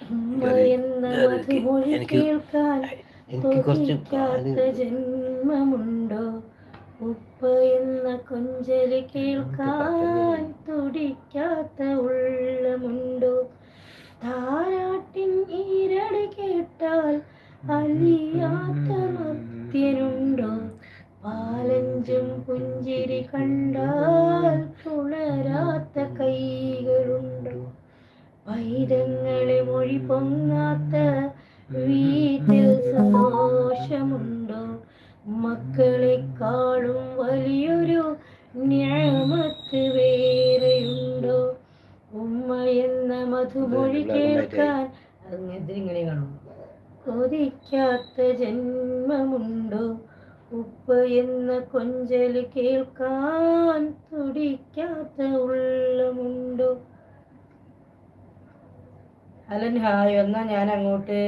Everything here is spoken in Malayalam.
ഉമ്മ എന്ന മധുമൊഴി കേൾക്കാൻ കൊതിക്കാത്ത ജന്മമുണ്ടോ? ഉപ്പ എന്ന കൊഞ്ചല് കേൾക്കാൻ തുടിക്കാത്ത ഉള്ളമുണ്ടോ? താരാട്ടിൻ ഈരടി കേട്ടാൽ അലിയാത്ത മർത്യനുണ്ടോ? പാലഞ്ചും പുഞ്ചിരി കണ്ടാൽ തുളരാത്ത കൈകളുണ്ടോ? പൈതങ്ങളെ മൊഴി പൊങ്ങാത്ത വീട്ടിൽ സന്തോഷമുണ്ടോ? മക്കളെക്കാളും വലിയൊരു നിഅമത്ത് വേറെയുണ്ടോ? ഉമ്മ എന്ന മധുമൊഴി കേൾക്കാൻ ഇങ്ങനെ കാണും കൊതിക്കാത്ത ജന്മമുണ്ടോ? ഉപ്പ എന്ന കൊഞ്ചല് കേൾക്കാൻ തുടിക്കാത്ത ഉള്ളമുണ്ടോ? അലൻ ഹായ്, എന്നാ ഞാൻ അങ്ങോട്ട്